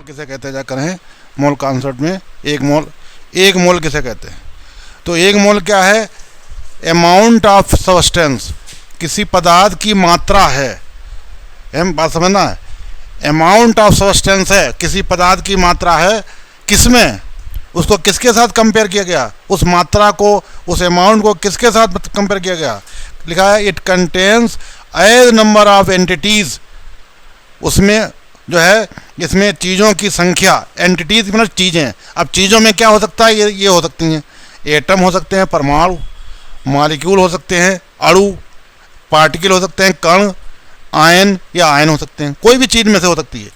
किसे कहते हैं जाकर हैं मोल कॉन्सेप्ट में। एक मोल किसे कहते हैं? तो एक मोल क्या है? अमाउंट ऑफ सब्सटेंस, किसी पदार्थ की मात्रा है। बात समझना है, अमाउंट ऑफ सब्सटेंस है, किसी पदार्थ की मात्रा है। किसमें? उसको किसके साथ कंपेयर किया गया? उस मात्रा को, उस अमाउंट को किसके साथ कंपेयर किया गया? लिखा है it contains as number of entities. उसमें जो है, इसमें चीज़ों की संख्या, एंटिटीज मतलब चीज़ें। अब चीज़ों में क्या हो सकता है? ये हो सकती हैं, एटम हो सकते हैं, परमाणु, मॉलिक्यूल हो सकते हैं, अणु, पार्टिकल हो सकते हैं, कण, आयन या आयन हो सकते हैं, कोई भी चीज़ में से हो सकती है।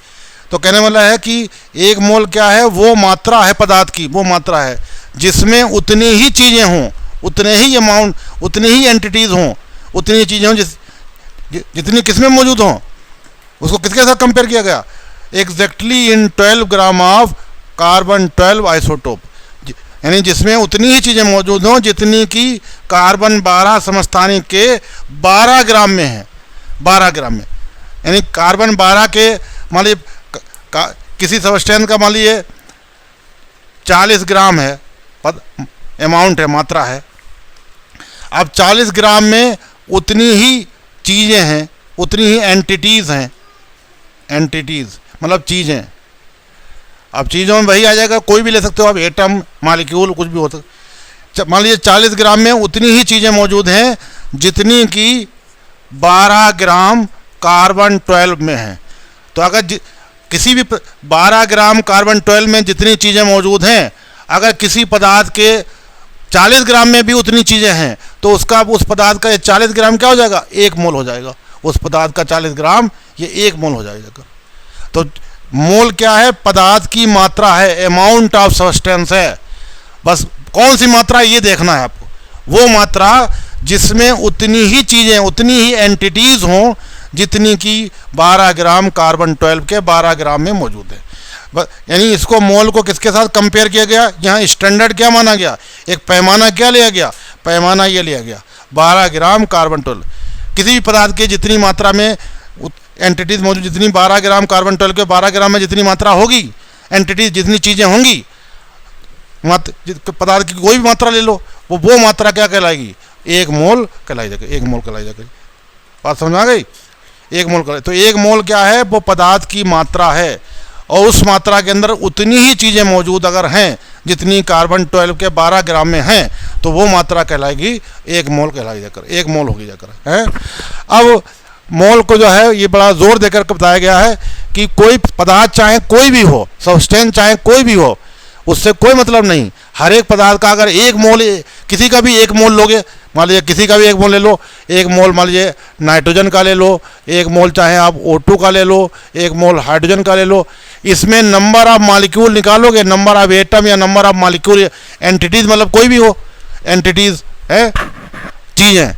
तो कहने वाला है कि एक मोल क्या है? वो मात्रा है पदार्थ की, वो मात्रा है जिसमें उतनी ही चीज़ें हों, उतने ही अमाउंट, उतनी ही एंटिटीज़ हों, उतनी चीज़ें हों जितनी किसमें मौजूद हों। उसको किसके साथ कंपेयर किया गया? Exactly in 12 gram of carbon 12 isotope, यानी जिसमें उतनी ही चीज़ें मौजूद हों जितनी कि कार्बन 12 समस्थानिक के 12 ग्राम में है। 12 ग्राम में, यानी कार्बन 12 के, मान लीजिए किसी सब्सटेंस का मान लीजिए 40 ग्राम है, अमाउंट है, मात्रा है। अब 40 ग्राम में उतनी ही चीज़ें हैं, उतनी ही एंटिटीज़ हैं। एंटिटीज़ मतलब चीज़ें। अब चीज़ों में वही आ जाएगा, कोई भी ले सकते हो आप, एटम, मॉलिक्यूल, कुछ भी हो सकता। मान लीजिए 40 ग्राम में उतनी ही चीज़ें मौजूद हैं जितनी कि 12 ग्राम कार्बन 12 में है। तो अगर किसी भी 12 ग्राम कार्बन 12 में जितनी चीज़ें मौजूद हैं, अगर किसी पदार्थ के 40 ग्राम में भी उतनी चीज़ें हैं, तो उसका, उस पदार्थ का 40 ग्राम क्या हो जाएगा? 1 मोल हो जाएगा। उस पदार्थ का 40 ग्राम ये 1 मोल हो जाएगा। तो मोल क्या है? पदार्थ की मात्रा है, अमाउंट ऑफ सब्सटेंस है। बस कौन सी मात्रा ये देखना है आपको, वो मात्रा जिसमें उतनी ही चीज़ें, उतनी ही एंटिटीज़ हों जितनी कि 12 ग्राम कार्बन 12 के 12 ग्राम में मौजूद है। यानी इसको मोल को किसके साथ कंपेयर किया गया? यहाँ स्टैंडर्ड क्या माना गया? एक पैमाना क्या लिया गया? पैमाना ये लिया गया 12 ग्राम कार्बन 12। किसी भी पदार्थ के जितनी मात्रा में एंटिटीज मौजूद, जितनी 12 ग्राम कार्बन 12 के 12 ग्राम में जितनी मात्रा होगी, एंटिटीज जितनी चीज़ें होंगी, पदार्थ की कोई भी मात्रा ले लो, वो मात्रा क्या कहलाएगी? 1 मोल कहलाई जाएगी। 1 मोल कहलाई जाएगी। बात समझ आ गई? 1 मोल कहलाई। तो 1 मोल क्या है? वो पदार्थ की मात्रा है, और उस मात्रा के अंदर उतनी ही चीज़ें मौजूद अगर हैं जितनी कार्बन 12 के 12 ग्राम में हैं, तो वो मात्रा कहलाएगी 1 मोल कहलाई जाकर, 1 मोल होगी जाकर है। अब मोल को जो है ये बड़ा जोर देकर बताया गया है कि कोई पदार्थ चाहे कोई भी हो, सब्सटेंस चाहे कोई भी हो, उससे कोई मतलब नहीं। हर एक पदार्थ का अगर 1 मोल, किसी का भी 1 मोल लोगे, मान लीजिए किसी का भी 1 मोल ले लो, 1 मोल मान लीजिए नाइट्रोजन का ले लो, 1 मोल चाहे आप O2 का ले लो, 1 मोल हाइड्रोजन का ले लो, इसमें नंबर ऑफ मॉलिक्यूल निकालोगे, नंबर ऑफ एटम या नंबर ऑफ मॉलिक्यूल, एंटिटीज मतलब कोई भी हो, एंटिटीज है, चीज़ें,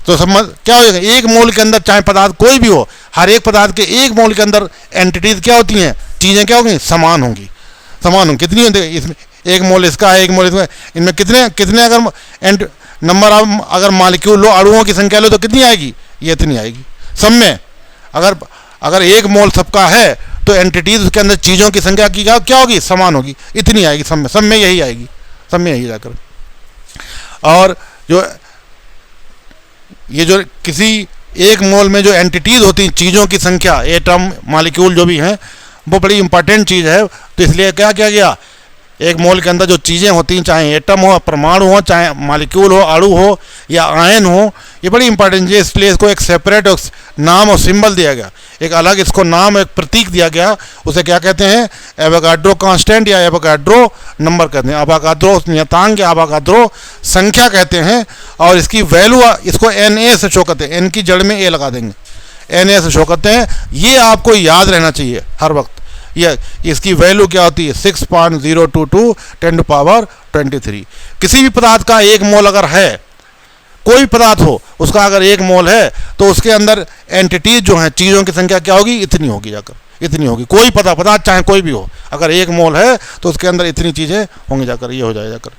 तो समझ क्या हो जाएगा? 1 मोल के अंदर चाहे पदार्थ कोई भी हो, हर एक पदार्थ के 1 मोल के अंदर एंटिटीज क्या होती हैं? चीज़ें क्या होंगी? समान होंगी। समान होंगी। कितनी होती है इसमें? 1 मोल इसका है, 1 मोल इसमें, इनमें कितने अगर नंबर ऑफ अगर मॉलिक्यूल लो, अणुओं की संख्या लो, तो कितनी आएगी? ये इतनी आएगी। सब में अगर 1 मोल सबका है, तो एंटिटीज उसके अंदर चीज़ों की संख्या की क्या होगी? समान होगी, इतनी आएगी। सब में यही आएगी, सब में यही जाकर। और जो किसी 1 मोल में जो एंटिटीज होती हैं, चीज़ों की संख्या, एटम, मॉलिक्यूल जो भी हैं, वो बड़ी इंपॉर्टेंट चीज़ है। तो इसलिए क्या किया गया? 1 मोल के अंदर जो चीज़ें होती हैं, चाहे एटम हो, परमाणु हो, चाहे मॉलिक्यूल हो, अणु हो या आयन हो, ये बड़ी इंपॉर्टेंट है। इसलिए इसको एक सेपरेट नाम और सिंबल दिया गया, एक अलग इसको नाम, एक प्रतीक दिया गया। उसे क्या कहते हैं? एवोगाड्रो कांस्टेंट या एवोगाड्रो नंबर कहते हैं, एवोगाड्रो नियतांक या एवोगाड्रो संख्या कहते हैं। और इसकी वैल्यू, इसको Na से शो करते हैं, N की जड़ में A लगा देंगे, Na से शो करते हैं। ये आपको याद रहना चाहिए हर वक्त। ये इसकी वैल्यू क्या होती है? 6.022 10⁻23। किसी भी पदार्थ का 1 मोल अगर है, कोई पदार्थ हो, उसका अगर 1 मोल है, तो उसके अंदर एंटिटीज जो हैं, चीज़ों की संख्या क्या होगी? इतनी होगी जाकर, इतनी होगी। कोई पदार्थ चाहे कोई भी हो, अगर 1 मोल है तो उसके अंदर इतनी चीज़ें होंगी जाकर, ये हो जाए जाकर।